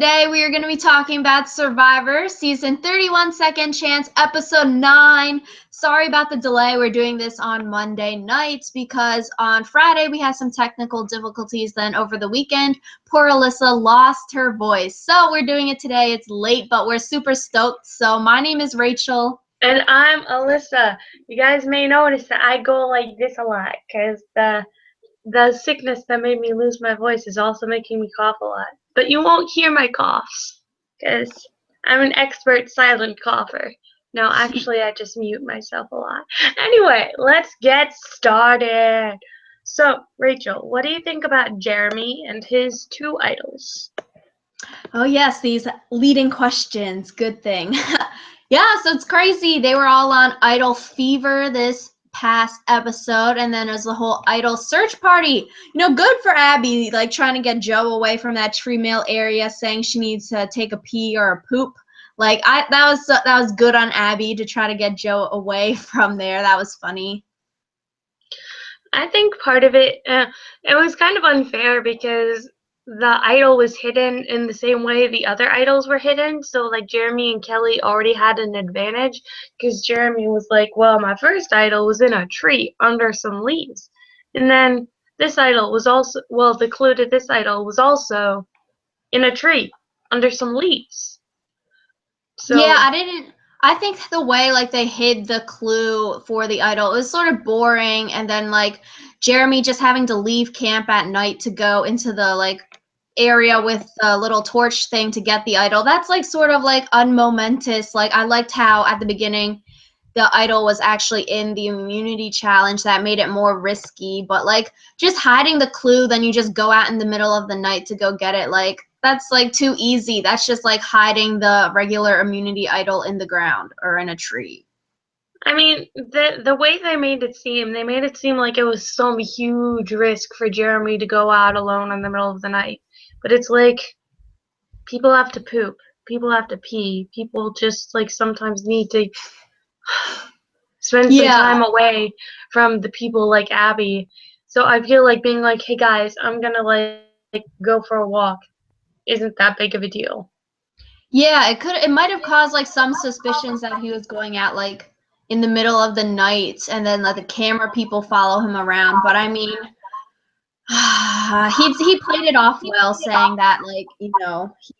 Today we are going to be talking about Survivor Season 31 Second Chance, Episode 9. Sorry about the delay. We're doing this on Monday nights because on Friday we had some technical difficulties. Then over the weekend, poor Alyssa lost her voice. So we're doing it today. It's late, but we're super stoked. So my name is Rachel. And I'm Alyssa. You guys may notice that I go like this a lot because the sickness that made me lose my voice is also making me cough a lot. But you won't hear my coughs because I'm an expert silent cougher. No, actually, I just mute myself a lot. Anyway, let's get started. So, Rachel, what do you think about Jeremy and his two idols? Oh, yes, these leading questions. Good thing. Yeah, so it's crazy. They were all on Idol Fever this past episode, and then there's the whole Idol search party. Good for Abby, like trying to get Joe away from that tree mail area, saying she needs to take a pee or a poop. Like that was good on Abby to try to get Joe away from there. That was funny. I think part of it was kind of unfair because the idol was hidden in the same way the other idols were hidden. So, like, Jeremy and Kelly already had an advantage because Jeremy was like, well, my first idol was in a tree under some leaves. And then this idol was also, well, the clue to this idol was also in a tree under some leaves. Yeah, So, I think the way like they hid the clue for the idol was sort of boring, and then like Jeremy just having to leave camp at night to go into the like area with the little torch thing to get the idol. That's like sort of like unmomentous. Like I liked how at the beginning the idol was actually in the immunity challenge. That made it more risky, but like just hiding the clue, then you just go out in the middle of the night to go get it, like that's like too easy. That's just like hiding the regular immunity idol in the ground or in a tree. I mean, the way they made it seem like it was some huge risk for Jeremy to go out alone in the middle of the night. But it's like people have to poop, people have to pee, people just like sometimes need to spend some Yeah. time away from the people like Abby. So I feel like being like, hey guys, I'm gonna like go for a walk isn't that big of a deal. Yeah, it might have caused like some suspicions that he was going out like in the middle of the night, and then like the camera people follow him around. But I mean, he played it off well, saying that like he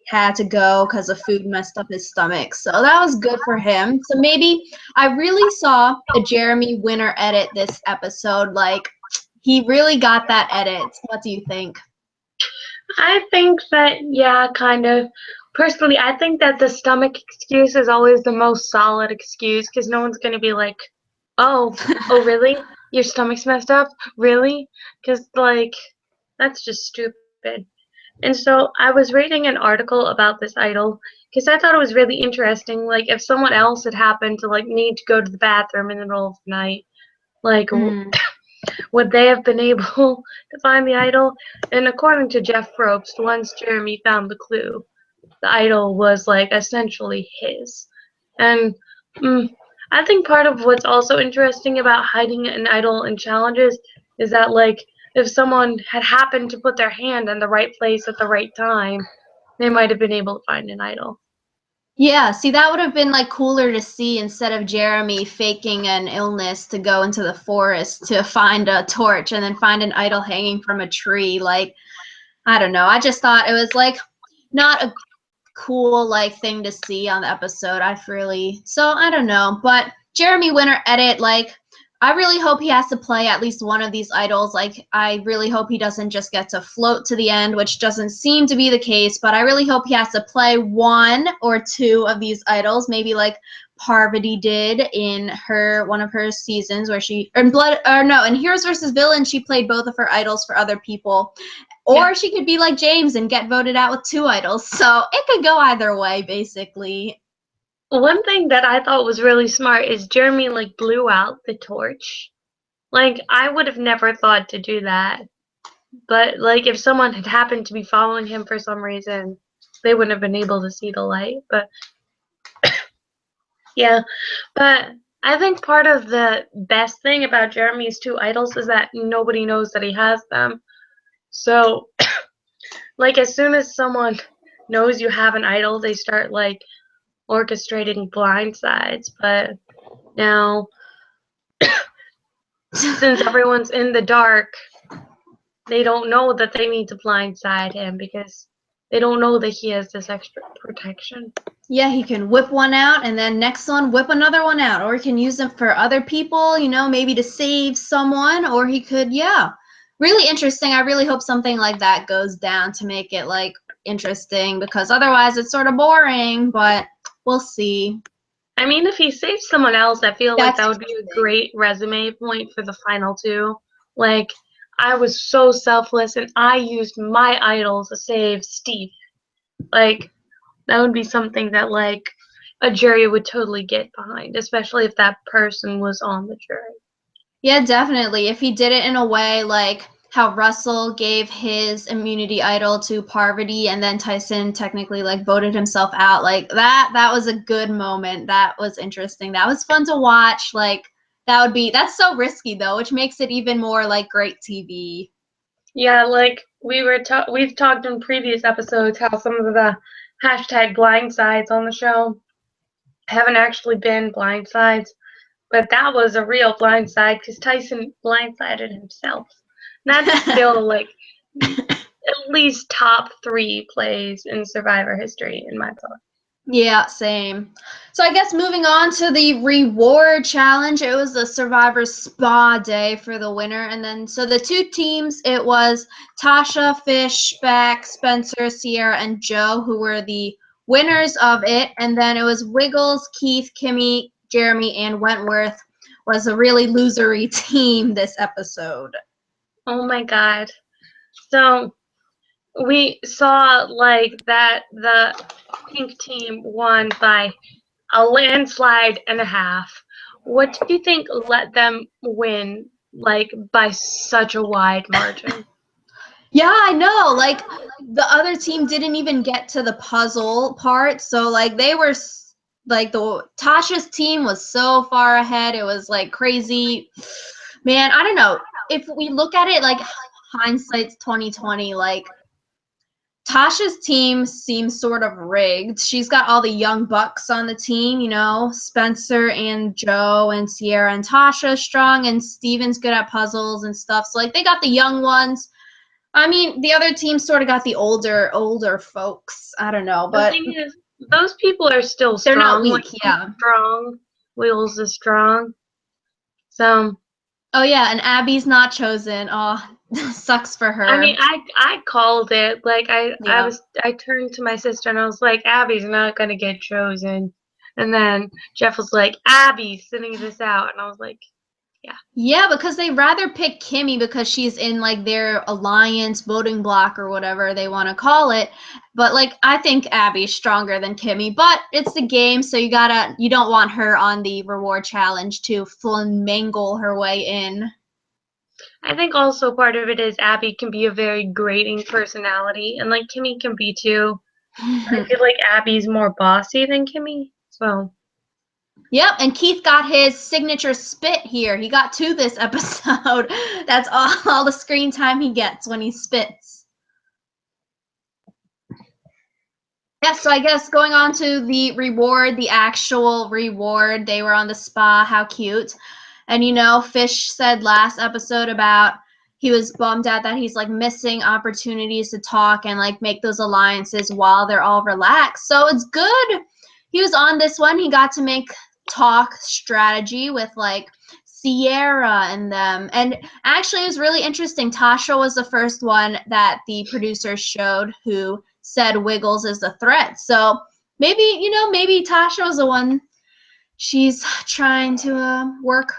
had to go because the food messed up his stomach. So that was good for him. So maybe I really saw the Jeremy winner edit this episode. Like he really got that edit. What do you think? I think that, yeah, kind of. Personally, I think that the stomach excuse is always the most solid excuse because no one's going to be like, oh, really? Your stomach's messed up? Really? Because, like, that's just stupid. And so I was reading an article about this idol because I thought it was really interesting. Like, if someone else had happened to, like, need to go to the bathroom in the middle of the night, like, Mm. would they have been able to find the idol? And according to Jeff Probst, once Jeremy found the clue, the idol was like essentially his. And mm, I think part of what's also interesting about hiding an idol in challenges is that like if someone had happened to put their hand in the right place at the right time, they might have been able to find an idol. Yeah, see, that would have been like cooler to see instead of Jeremy faking an illness to go into the forest to find a torch and then find an idol hanging from a tree. Like, I don't know. I just thought it was like not a cool like thing to see on the episode. So I don't know. But Jeremy Winter edit, like I really hope he has to play at least one of these idols. Like I really hope he doesn't just get to float to the end, which doesn't seem to be the case, but I really hope he has to play one or two of these idols, maybe like Parvati did in one of her seasons where she in Heroes versus Villains she played both of her idols for other people. Yeah. Or she could be like James and get voted out with two idols. So it could go either way, basically. One thing that I thought was really smart is Jeremy like blew out the torch. Like I would have never thought to do that. But like if someone had happened to be following him for some reason, they wouldn't have been able to see the light. But yeah, but I think part of the best thing about Jeremy's two idols is that nobody knows that he has them. So like as soon as someone knows you have an idol, they start like orchestrating blindsides. But now, since everyone's in the dark, they don't know that they need to blindside him because they don't know that he has this extra protection. Yeah, he can whip one out and then next one whip another one out, or he can use them for other people, maybe to save someone, or he could, yeah. Really interesting. I really hope something like that goes down to make it like interesting, because otherwise it's sort of boring, but we'll see. I mean, if he saves someone else, I feel like That's that would be a great resume point for the final two. Like, I was so selfless and I used my idol to save Steve. Like, that would be something that, like, a jury would totally get behind, especially if that person was on the jury. Yeah, definitely. If he did it in a way like how Russell gave his immunity idol to Parvati and then Tyson technically like voted himself out, like that was a good moment. That was interesting. That was fun to watch. Like that's so risky though, which makes it even more like great TV. Yeah, like we've talked in previous episodes how some of the hashtag blindsides on the show haven't actually been blindsides, but that was a real blindside because Tyson blindsided himself. And that's still like at least top 3 plays in Survivor history in my book. Yeah, same. So I guess moving on to the reward challenge, it was the Survivor Spa day for the winner. And then, so the two teams, it was Tasha, Fish, Beck, Spencer, Sierra, and Joe, who were the winners of it. And then it was Wiggles, Keith, Kimmy, Jeremy, and Wentworth was a really losery team this episode. Oh my god. So we saw like that the pink team won by a landslide and a half. What do you think let them win like by such a wide margin? Yeah, I know. Like the other team didn't even get to the puzzle part, so like they were like the Tasha's team was so far ahead. It was like crazy. Man, I don't know. If we look at it like hindsight's 2020, like Tasha's team seems sort of rigged. She's got all the young bucks on the team, Spencer and Joe and Sierra and Tasha strong, and Steven's good at puzzles and stuff. So like they got the young ones. I mean, the other team sort of got the older folks. I don't know, The but thing is, those people are still they're not strong. weak. Like, Yeah. strong. Wheels is strong. So. Oh yeah, and Abby's not chosen. Oh, sucks for her. I mean, I called it. Like Yeah. I turned to my sister and I was like, Abby's not gonna get chosen. And then Jeff was like, Abby's sitting this out, and I was like, yeah. Yeah, because they rather pick Kimmy because she's in like their alliance voting block or whatever they want to call it. But like I think Abby's stronger than Kimmy, but it's the game, so you don't want her on the reward challenge to finagle her way in. I think also part of it is Abby can be a very grating personality, and like Kimmy can be too. I feel like Abby's more bossy than Kimmy, so. Yep, and Keith got his signature spit here. He got 2 this episode. That's all the screen time he gets when he spits. Yeah, so I guess going on to the reward, the actual reward, they were on the spa. How cute. And Fish said last episode about he was bummed out that he's like missing opportunities to talk and like make those alliances while they're all relaxed. So it's good. He was on this one. He got to make talk strategy with like Sierra and them. And actually, it was really interesting. Tasha was the first one that the producers showed who said Wiggles is the threat. So maybe Tasha was the one she's trying to work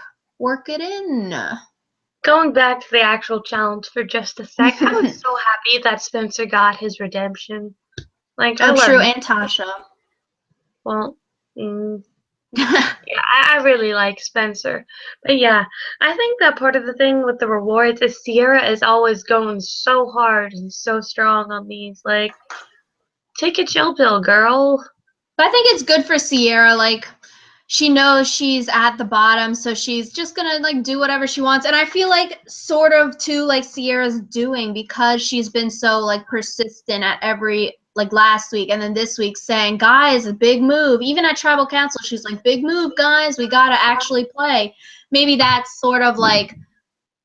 it in. Going back to the actual challenge for just a sec, I was so happy that Spencer got his redemption. Like, I Oh, love true, him. and Tasha. Well, yeah, I really like Spencer. But yeah, I think that part of the thing with the rewards is Sierra is always going so hard and so strong on these. Like, take a chill pill, girl. But I think it's good for Sierra. Like, she knows she's at the bottom, so she's just gonna like do whatever she wants. And I feel like sort of too like Sierra's doing because she's been so like persistent at every like last week, and then this week saying, guys, a big move. Even at tribal council, she's like, big move, guys, we gotta actually play. Maybe that's sort of like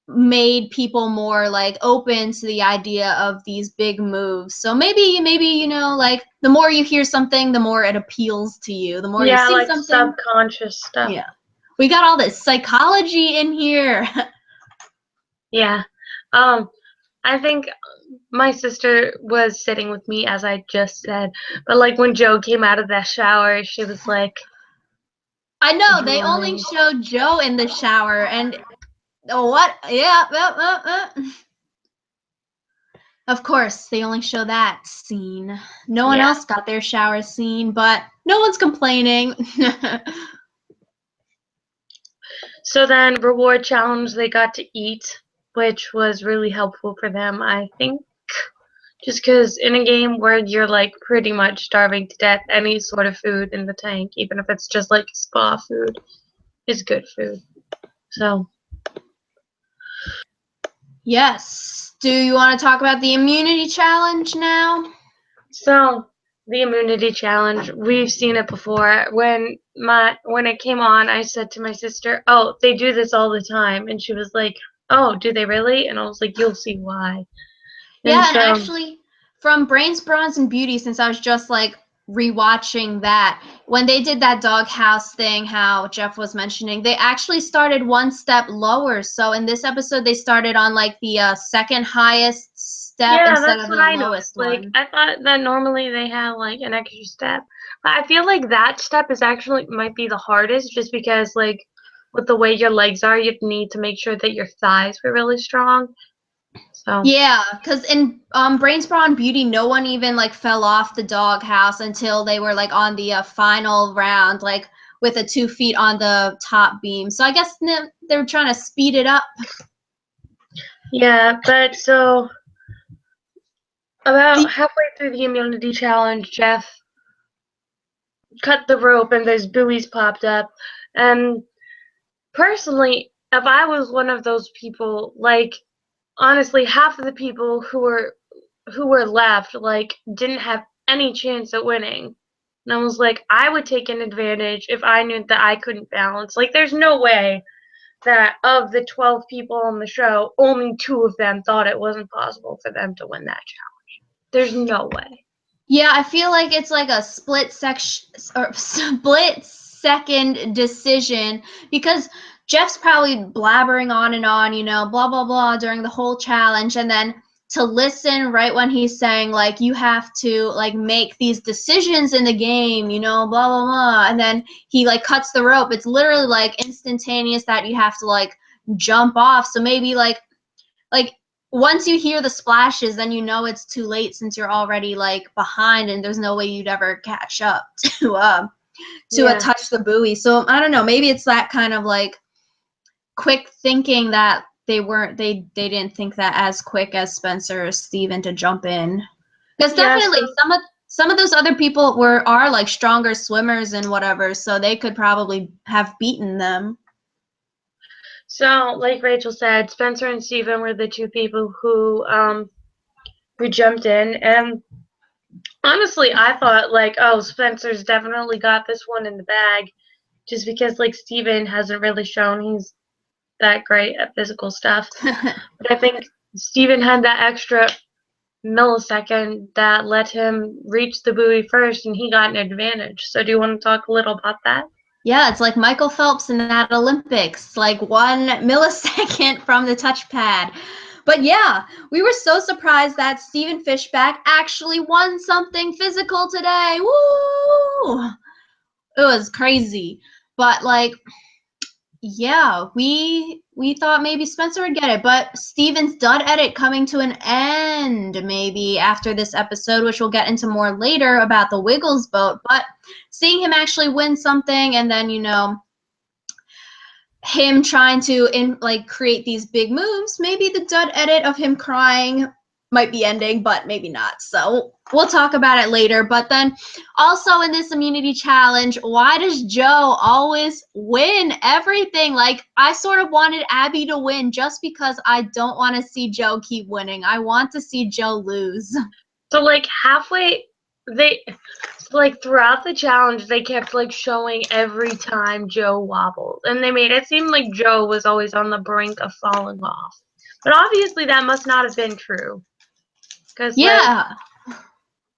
made people more like open to the idea of these big moves. So maybe you know, like the more you hear something, the more it appeals to you. The more you see like something, subconscious stuff. yeah. We got all this psychology in here. Yeah. I think my sister was sitting with me, as I just said, but like when Joe came out of that shower, she was like, I know they only drooling. showed Joe in the shower, and what? Yeah. Of course, they only show that scene. No one Yeah. else got their shower scene, but no one's complaining. So then, reward challenge, they got to eat, which was really helpful for them, I think. Just because in a game where you're like pretty much starving to death, any sort of food in the tank, even if it's just like spa food, is good food. So. Yes. Do you want to talk about the immunity challenge now? So the immunity challenge, we've seen it before. When it came on, I said to my sister, "Oh, they do this all the time," and she was like, "Oh, do they really?" And I was like, "You'll see why." Yeah, and so actually, from Brains, Bronze, and Beauty, since I was just like rewatching that, when they did that doghouse thing, how Jeff was mentioning, they actually started one step lower. So in this episode, they started on like the second highest step yeah, instead that's of what the I lowest noticed. Like one. I thought that normally they have like an extra step, but I feel like that step is actually might be the hardest, just because like with the way your legs are, you need to make sure that your thighs were really strong. So Yeah, because in Brains, Brawn, Beauty, no one even like fell off the doghouse until they were like on the final round, like with the 2 feet on the top beam. So I guess they were trying to speed it up. yeah, but so about halfway through the immunity challenge, Jeff cut the rope and those buoys popped up. And personally, if I was one of those people, like honestly, half of the people who were left like didn't have any chance at winning. And I was like, I would take an advantage if I knew that I couldn't balance. Like there's no way that of the 12 people on the show, only 2 of them thought it wasn't possible for them to win that challenge. There's no way. Yeah, I feel like it's like a split second decision, because Jeff's probably blabbering on, you know, blah blah blah during the whole challenge, and then to listen right when he's saying like you have to like make these decisions in the game, you know, blah blah blah, and then he like cuts the rope. It's literally like instantaneous that you have to like jump off. So maybe like once you hear the splashes, then you know it's too late, since you're already like behind and there's no way you'd ever catch up to touch the buoy. So I don't know, maybe it's that kind of like quick thinking that they didn't think that as quick as Spencer or Steven to jump in. Because definitely some of those other people are like stronger swimmers and whatever, so they could probably have beaten them. So, like Rachel said, Spencer and Steven were the 2 people who jumped in, and honestly, I thought like, oh, Spencer's definitely got this one in the bag, just because like Steven hasn't really shown he's that great at physical stuff. But I think Steven had that extra millisecond that let him reach the buoy first, and he got an advantage. So, do you want to talk a little about that? Yeah, it's like Michael Phelps in that Olympics, like 1 millisecond from the touchpad. But yeah, we were so surprised that Stephen Fishback actually won something physical today. Woo! It was crazy. But like, yeah, we thought maybe Spencer would get it, but Steven's dud edit coming to an end maybe after this episode, which we'll get into more later about the Wiggles boat. But seeing him actually win something, and then, you know, him trying to create these big moves, maybe the dud edit of him crying might be ending, but maybe not. So we'll talk about it later. But then also in this immunity challenge, why does Joe always win everything? Like, I sort of wanted Abby to win just because I don't want to see Joe keep winning. I want to see Joe lose. So like halfway they like throughout the challenge they kept like showing every time Joe wobbled, and they made it seem like Joe was always on the brink of falling off. But obviously that must not have been true, because like Yeah.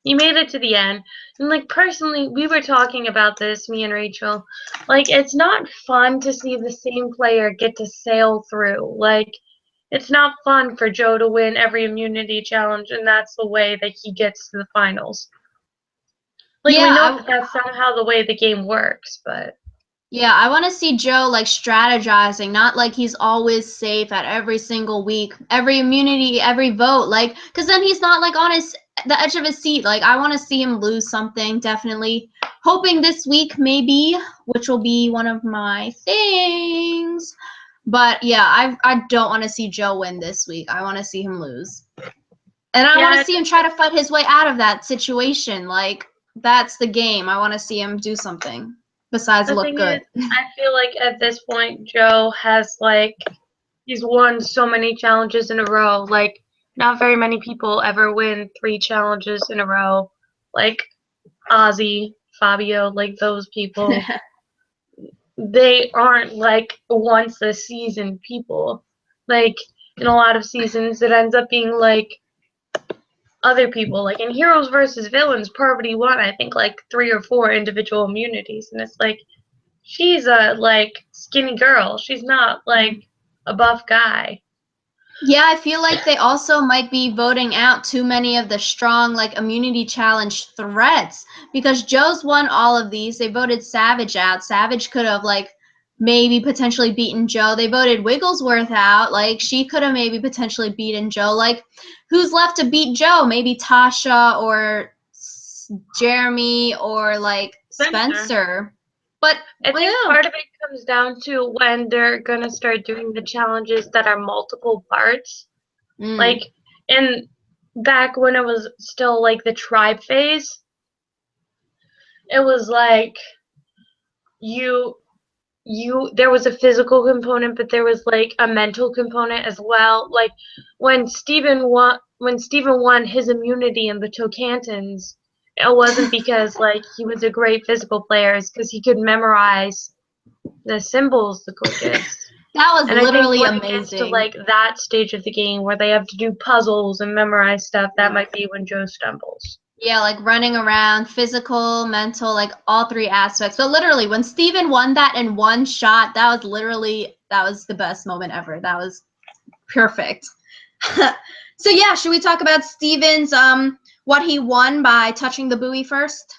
he made it to the end. And like personally, we were talking about this, me and Rachel. Like it's not fun to see the same player get to sail through. Like it's not fun for Joe to win every immunity challenge, and that's the way that he gets to the finals. Like we know Yeah, that that's somehow the way the game works, but yeah, I want to see Joe like strategizing, not like he's always safe at every single week, every immunity, every vote, like because then he's not like on the edge of his seat. Like I want to see him lose something, definitely. Hoping this week maybe, which will be one of my things. But yeah, I don't want to see Joe win this week. I want to see him lose. And I want yeah, to see him try to fight his way out of that situation. Like that's the game. I want to see him do something besides the look thing is, good. I feel like at this point Joe has like he's won so many challenges in a row. Like not very many people ever win 3 challenges in a row. Like Ozzy, Fabio, like those people. They aren't like once a season people. Like in a lot of seasons, it ends up being like other people. Like in Heroes versus Villains, Parvati won, I think, like 3 or 4 individual immunities, and it's like she's a like skinny girl. She's not like a buff guy. Yeah, I feel like they also might be voting out too many of the strong like immunity challenge threats because Joe's won all of these. They voted Savage out. Savage could have like maybe potentially beaten Joe. They voted Wigglesworth out. Like she could have maybe potentially beaten Joe. Like who's left to beat Joe? Maybe Tasha or Jeremy or like Spencer. Spencer. But I think well, part of it comes down to when they're gonna start doing the challenges that are multiple parts. Like mm, in back when it was still like the tribe phase, it was like you there was a physical component, but there was like a mental component as well. Like when Steven won his immunity in the Tocantins, it wasn't because like he was a great physical player, it's because he could memorize the symbols the quickest. that was And I think literally when it gets to amazing. like that stage of the game where they have to do puzzles and memorize stuff, that might be when Joe stumbles. Yeah, like running around, physical, mental, like all three aspects. But literally, when Steven won that in one shot, that was the best moment ever. That was perfect. So yeah, should we talk about Steven's what he won by touching the buoy first?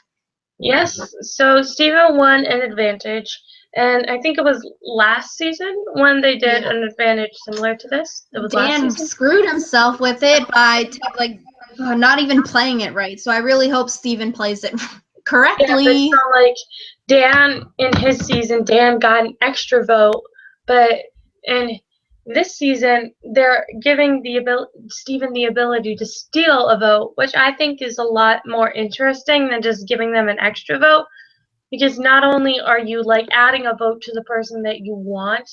Yes, so Steven won an advantage, and I think it was last season when they did Yeah. an advantage similar to this. It was last Dan season. screwed himself with it by like not even playing it right. So I really hope Steven plays it Yeah, but so correctly. like Dan in his season, Dan got an extra vote, but in this season they're giving Steven the ability to steal a vote, which I think is a lot more interesting than just giving them an extra vote. Because not only are you like adding a vote to the person that you want,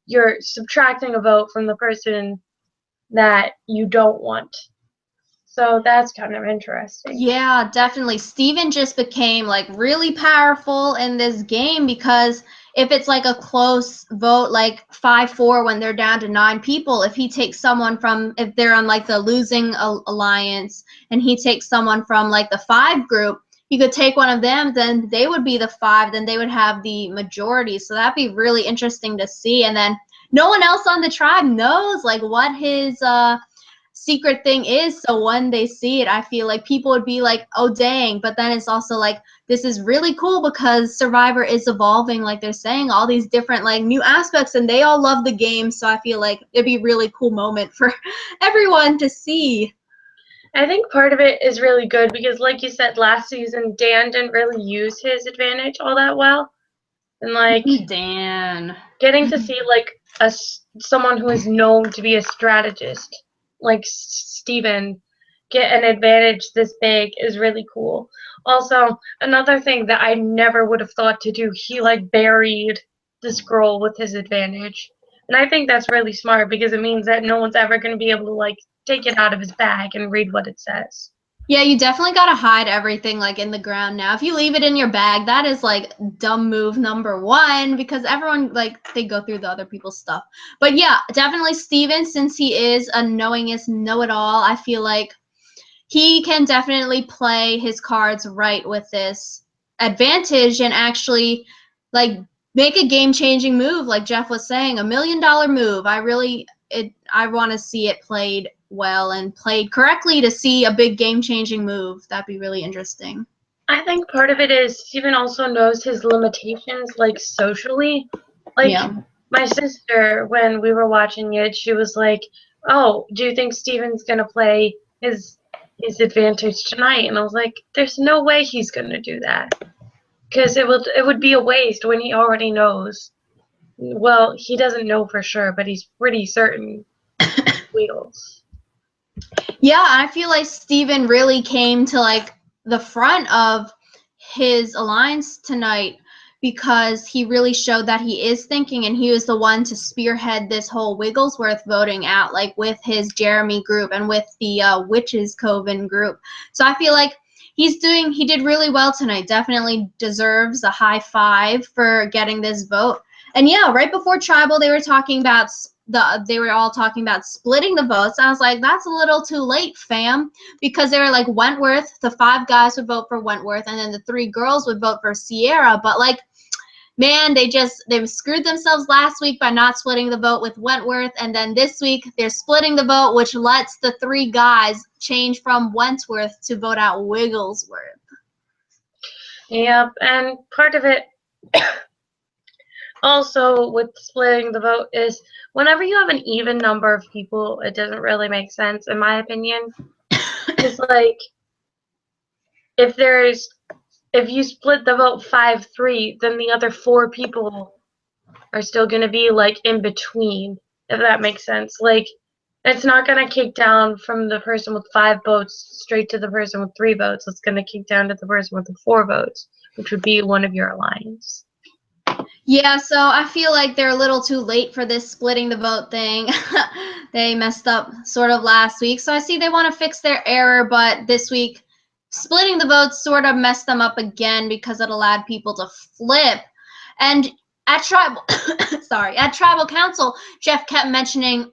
you're subtracting a vote from the person that you don't want. So that's kind of interesting. Yeah, definitely. Steven just became like really powerful in this game because if it's like a close vote, like 5-4 when they're down to 9 people, if he takes someone from, if they're on like the losing alliance and he takes someone from like the 5 group, he could take one of them, then they would be the 5, then they would have the majority. So that'd be really interesting to see. And then no one else on the tribe knows like what his secret thing is, so when they see it I feel like people would be like, oh dang, but then it's also like this is really cool because Survivor is evolving, like they're saying all these different like new aspects and they all love the game, so I feel like it'd be a really cool moment for everyone to see. I think part of it is really good because, like you said, last season Dan didn't really use his advantage all that well, and like Dan. getting to see like someone who is known to be a strategist, like Steven, get an advantage this big is really cool. Also, another thing that I never would have thought to do, he like buried the scroll with his advantage. And I think that's really smart because it means that no one's ever going to be able to like take it out of his bag and read what it says. Yeah, you definitely gotta hide everything like in the ground now. If you leave it in your bag, that is like dumb move number one because everyone like they go through the other people's stuff. But yeah, definitely Steven, since he is a knowingest know-it-all, I feel like he can definitely play his cards right with this advantage and actually like make a game-changing move like Jeff was saying, $1 million move. I want to see it played well and played correctly to see a big game-changing move. That'd be really interesting. I think part of it is Steven also knows his limitations, like socially. Like Yeah. my sister, when we were watching it, she was like, "Oh, do you think Steven's gonna play his advantage tonight?" And I was like, "There's no way he's gonna do that, because it would be a waste when he already knows." Well, he doesn't know for sure, but he's pretty certain Wiggles. Yeah, I feel like Steven really came to like the front of his alliance tonight because he really showed that he is thinking and he was the one to spearhead this whole Wigglesworth voting out, like with his Jeremy group and with the Witches Coven group. So I feel like he did really well tonight. Definitely deserves a high five for getting this vote. And yeah, right before Tribal, they were all talking about splitting the votes. I was like, that's a little too late, fam, because they were like Wentworth, the 5 guys would vote for Wentworth, and then the 3 girls would vote for Sierra. But like, man, they screwed themselves last week by not splitting the vote with Wentworth, and then this week they're splitting the vote, which lets the 3 guys change from Wentworth to vote out Wigglesworth. Yep, and part of it also with splitting the vote is whenever you have an even number of people, it doesn't really make sense, in my opinion. It's like if you split the vote 5-3, then the other 4 people are still going to be like in between, if that makes sense. Like it's not going to kick down from the person with 5 votes straight to the person with 3 votes. It's going to kick down to the person with the 4 votes, which would be one of your alliance. Yeah, so I feel like they're a little too late for this splitting the vote thing. They messed up sort of last week. So I see they want to fix their error, but this week splitting the votes sort of messed them up again because it allowed people to flip. And at tribal at tribal council, Jeff kept mentioning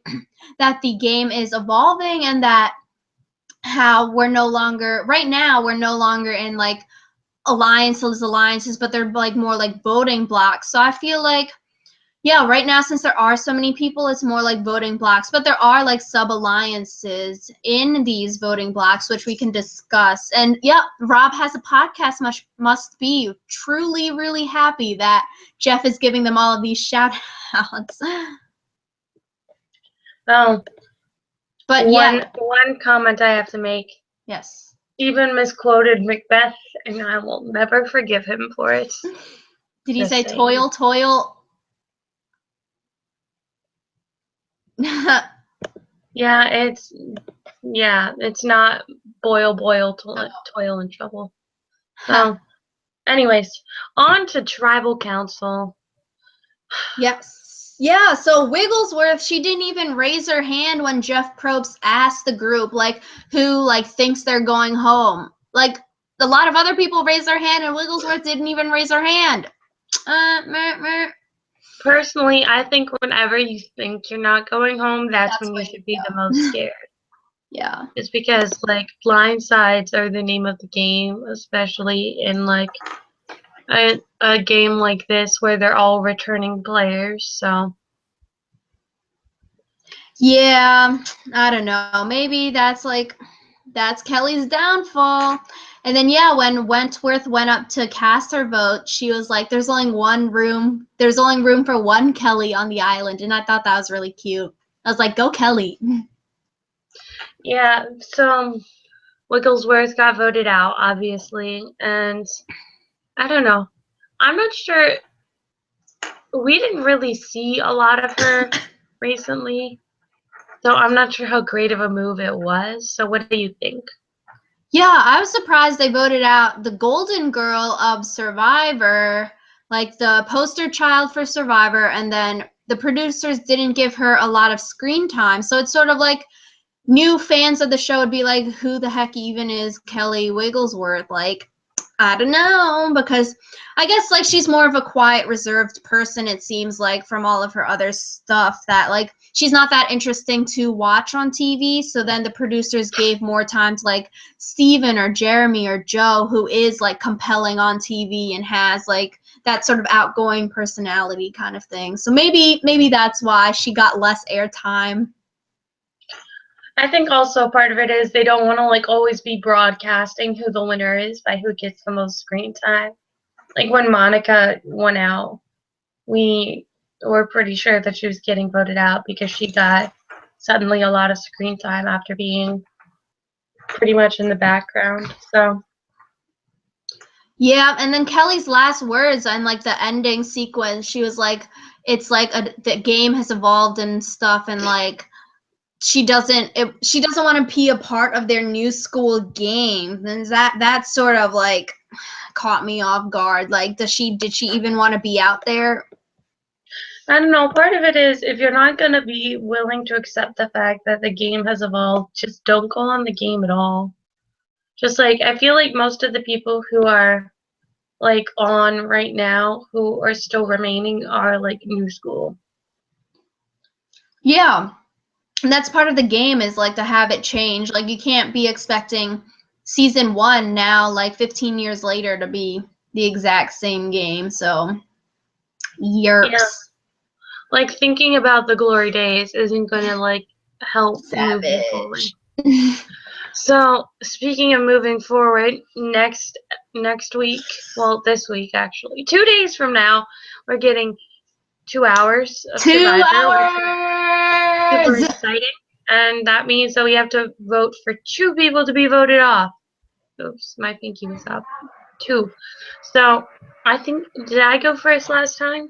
that the game is evolving and that how we're no longer in like alliances, but they're like more like voting blocks. So I feel like, yeah, right now, since there are so many people, it's more like voting blocks, but there are like sub alliances in these voting blocks, which we can discuss. And yeah, Rob has a podcast, must be truly really happy that Jeff is giving them all of these shout outs. Oh, But one yeah, comment I have to make. yes. Stephen misquoted Macbeth, and I will never forgive him for it. Did he Just say saying. toil? Yeah, it's not boil, toil and trouble. So, anyways, on to tribal council. Yes. Yeah, so Wigglesworth, she didn't even raise her hand when Jeff Probst asked the group, like, who, like, thinks they're going home. Like, a lot of other people raised their hand, and Wigglesworth didn't even raise her hand. Meh, meh. Personally, I think whenever you think you're not going home, that's when you should be the most scared. Yeah. It's because, like, blind sides are the name of the game, especially in, like, a game like this where they're all returning players, so. Yeah, I don't know. Maybe that's Kelly's downfall. And then yeah, when Wentworth went up to cast her vote, she was like, there's only room for one Kelly on the island. And I thought that was really cute. I was like, go Kelly. Yeah, so Wigglesworth got voted out, obviously, and I don't know. I'm not sure. We didn't really see a lot of her recently, so I'm not sure how great of a move it was. So, what do you think? Yeah, I was surprised they voted out the golden girl of Survivor, like the poster child for Survivor, and then the producers didn't give her a lot of screen time. So it's sort of like new fans of the show would be like, who the heck even is Kelly Wigglesworth? Like, I don't know, because I guess like she's more of a quiet, reserved person, it seems like, from all of her other stuff, that like she's not that interesting to watch on TV. So then the producers gave more time to like Steven or Jeremy or Joe, who is like compelling on TV and has like that sort of outgoing personality kind of thing. So maybe that's why she got less airtime. I think also part of it is they don't want to like always be broadcasting who the winner is by who gets the most screen time. Like when Monica went out, we were pretty sure that she was getting voted out because she got suddenly a lot of screen time after being pretty much in the background. So Yeah, and then Kelly's last words on like the ending sequence, she was like, it's like the game has evolved and stuff, and like she doesn't want to be a part of their new school game. And that sort of like caught me off guard. Like, did she even want to be out there? I don't know. Part of it is if you're not going to be willing to accept the fact that the game has evolved, just don't go on the game at all. Just like, I feel like most of the people who are like on right now who are still remaining are like new school. Yeah. And that's part of the game, is like to have it change. Like, you can't be expecting season 1 now, like 15 years later, to be the exact same game. So, yerks. Yeah. Like thinking about the glory days isn't gonna like help moving forward. So speaking of moving forward, next week, well this week actually, 2 days from now, we're getting 2 hours of 2 Survivor, which is super hours. exciting. And that means that we have to vote for 2 people to be voted off. Oops, my pinky was up. 2. So I think, did I go first last time?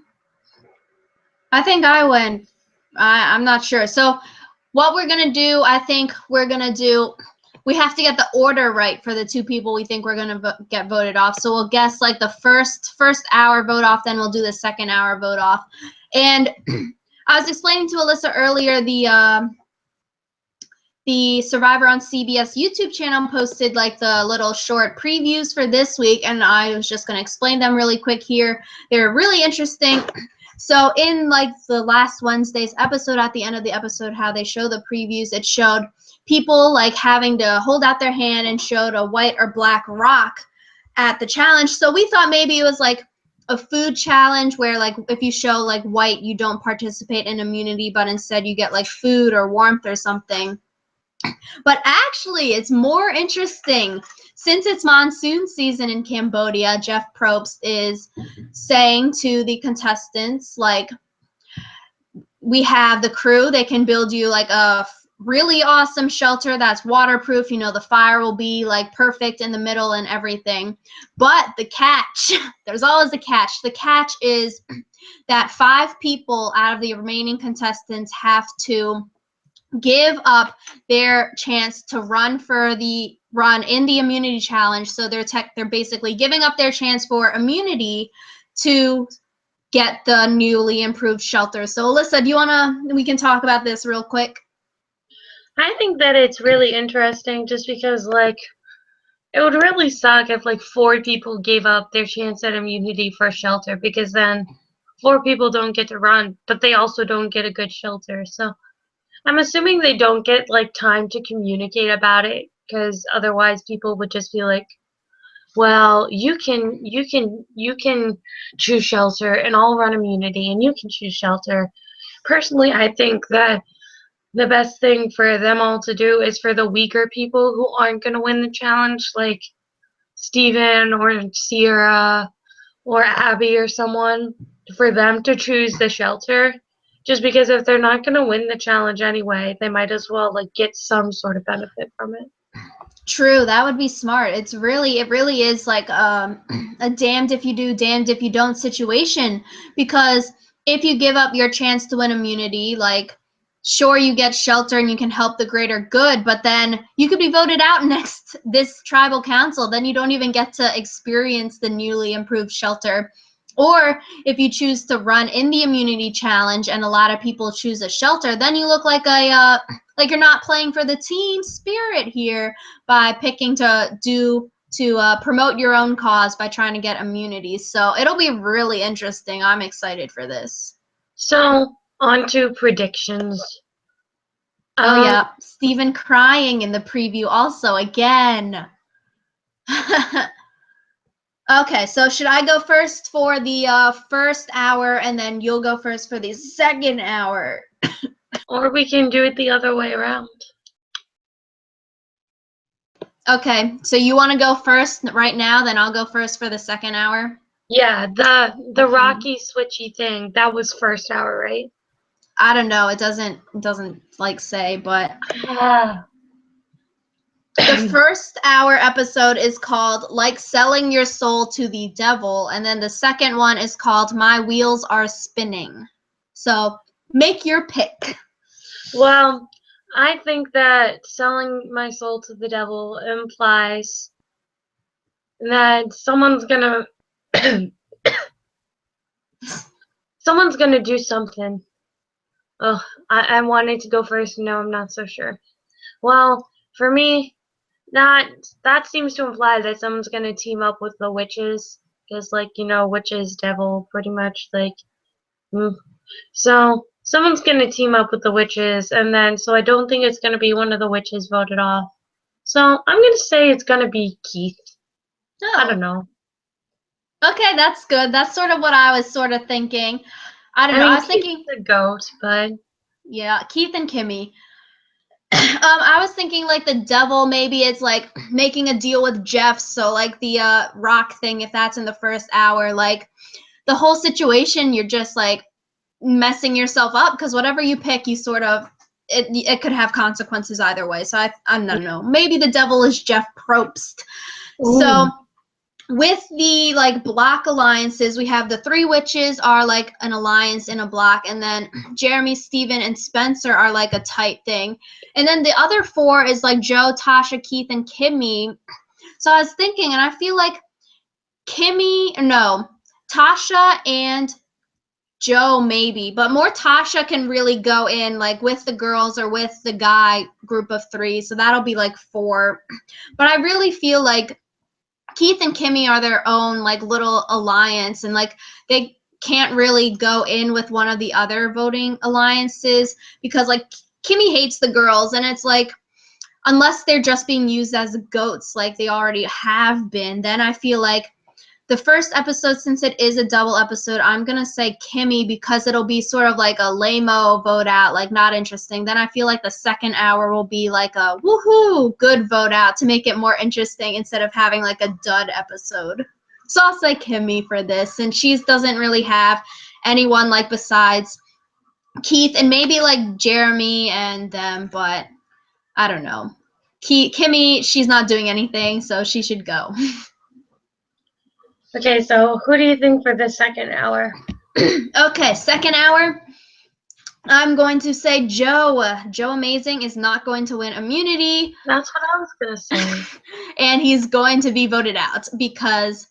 I think I win. I'm not sure. So what we're going to do, I think we're going to do, we have to get the order right for the 2 people we think we're going to get voted off. So we'll guess like the first hour vote off, then we'll do the second hour vote off. And I was explaining to Alyssa earlier, the Survivor on CBS YouTube channel posted like the little short previews for this week, and I was just going to explain them really quick here. They're really interesting. So in like the last Wednesday's episode, at the end of the episode, how they show the previews, it showed people like having to hold out their hand and showed a white or black rock at the challenge. So we thought maybe it was like a food challenge where like if you show like white, you don't participate in immunity, but instead you get like food or warmth or something. But actually, it's more interesting. Since it's monsoon season in Cambodia, Jeff Probst is saying to the contestants, like, we have the crew. They can build you like a really awesome shelter that's waterproof. You know, the fire will be like perfect in the middle and everything. But the catch, there's always a catch. The catch is that 5 people out of the remaining contestants have to give up their chance to run in the immunity challenge. So they're basically giving up their chance for immunity to get the newly improved shelter. So Alyssa, we can talk about this real quick? I think that it's really interesting just because like it would really suck if like 4 people gave up their chance at immunity for shelter, because then 4 people don't get to run, but they also don't get a good shelter. So I'm assuming they don't get like time to communicate about it, because otherwise people would just be like, well, you can choose shelter and I'll run immunity and you can choose shelter. Personally, I think that the best thing for them all to do is for the weaker people who aren't going to win the challenge, like Steven or Sierra or Abby or someone, for them to choose the shelter. Just because if they're not going to win the challenge anyway, they might as well like get some sort of benefit from it. True, that would be smart. It really is like a damned if you do, damned if you don't situation. Because if you give up your chance to win immunity, like, sure, you get shelter and you can help the greater good, but then you could be voted out this tribal council. Then you don't even get to experience the newly improved shelter. Or if you choose to run in the immunity challenge and a lot of people choose a shelter, then you look like like you're not playing for the team spirit here by picking to promote your own cause by trying to get immunity. So it'll be really interesting. I'm excited for this. So, on to predictions. Oh yeah, Steven crying in the preview also again. Okay, so should I go first for the first hour and then you'll go first for the second hour? Or we can do it the other way around. Okay, so you want to go first right now, then I'll go first for the second hour? Yeah, the Rocky switchy thing, that was first hour, right? I don't know, it doesn't like say, but the first hour episode is called Like Selling Your Soul to the Devil, and then the second one is called My Wheels Are Spinning. So make your pick. Well, I think that selling my soul to the devil implies that someone's gonna do something. Oh, I wanted to go first. No, I'm not so sure. Well, for me, that seems to imply that someone's gonna team up with the witches, because like witches, devil, pretty much like. So someone's gonna team up with the witches, and then so I don't think it's gonna be one of the witches voted off. So I'm gonna say it's gonna be Keith. Oh. I don't know. Okay, that's good. That's sort of what I was sort of thinking. I don't know. mean, I was thinking Keith's the goat, but yeah, Keith and Kimmy. I was thinking like the devil, maybe it's like making a deal with Jeff. So like the rock thing, if that's in the first hour, like the whole situation, you're just like messing yourself up because whatever you pick, you sort of it could have consequences either way. So I don't know. Maybe the devil is Jeff Probst. Ooh. So with the like block alliances, we have the three witches are like an alliance in a block, and then Jeremy, Steven, and Spencer are like a tight thing. And then the other four is like Joe, Tasha, Keith, and Kimmy. So I was thinking, and I feel like Tasha and Joe maybe, but more Tasha can really go in like with the girls or with the guy group of three. So that'll be like four. But I really feel like Keith and Kimmy are their own like little alliance, and like they can't really go in with one of the other voting alliances because like Kimmy hates the girls, and it's like unless they're just being used as goats like they already have been, then I feel like the first episode, since it is a double episode, I'm gonna say Kimmy because it'll be sort of like a lame-o vote out, like not interesting. Then I feel like the second hour will be like a woohoo good vote out to make it more interesting instead of having like a dud episode. So I'll say Kimmy for this, and she doesn't really have anyone like besides Keith and maybe like Jeremy and them, but I don't know. Kimmy, she's not doing anything, so she should go. Okay, so who do you think for the second hour? Okay, second hour. I'm going to say Joe. Joe Amazing is not going to win immunity. That's what I was gonna say. And he's going to be voted out because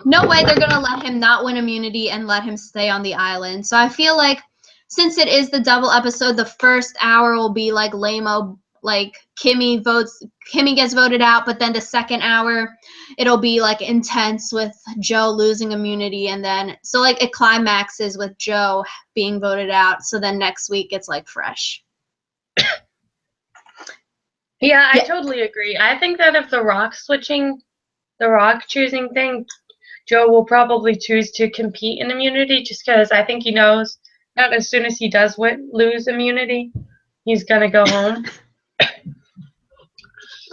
no way they're going to let him not win immunity and let him stay on the island. So I feel like since it is the double episode, the first hour will be like lame-o, like Kimmy gets voted out, but then the second hour it'll be like intense with Joe losing immunity, and then so like it climaxes with Joe being voted out, so then next week it's like fresh. Yeah, I totally agree. I think that if the Rock choosing thing, Joe will probably choose to compete in immunity just because I think he knows that as soon as he does lose immunity, he's gonna go home.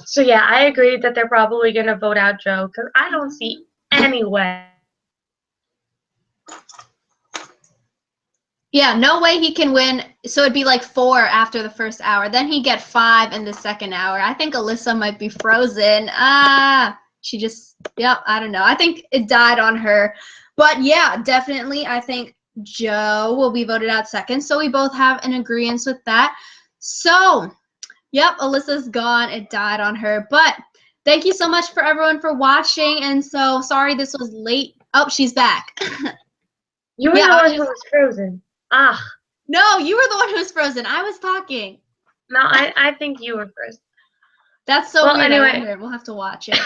So yeah, I agree that they're probably gonna vote out Joe because I don't see any way. Yeah, no way he can win. So it'd be like 4 after the first hour. Then he'd get 5 in the second hour. I think Alyssa might be frozen. She just, yep, I don't know. I think it died on her. But yeah, definitely, I think Joe will be voted out second. So we both have an agreement with that. So, yep, Alyssa's gone. It died on her. But thank you so much for everyone for watching. And so sorry this was late Oh, she's back. You were the one who was frozen. Ah. No, you were the one who was frozen. I was talking. No, I think you were first. That's so weird. Anyway. I wonder. We'll have to watch it.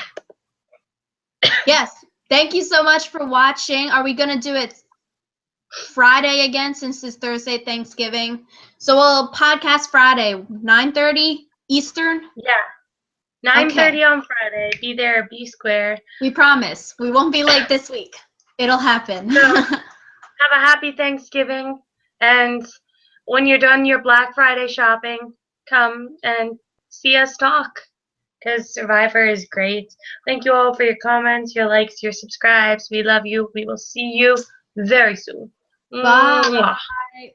Yes. Thank you so much for watching. Are we going to do it Friday again since it's Thursday, Thanksgiving? So we'll podcast Friday, 9:30 Eastern? Yeah. 9:30 on Friday. Be there, be square. We promise. We won't be late this week. It'll happen. So, have a happy Thanksgiving. And when you're done your Black Friday shopping, come and see us talk. Because Survivor is great. Thank you all for your comments, your likes, your subscribes. We love you. We will see you very soon. Bye. Mwah. Bye.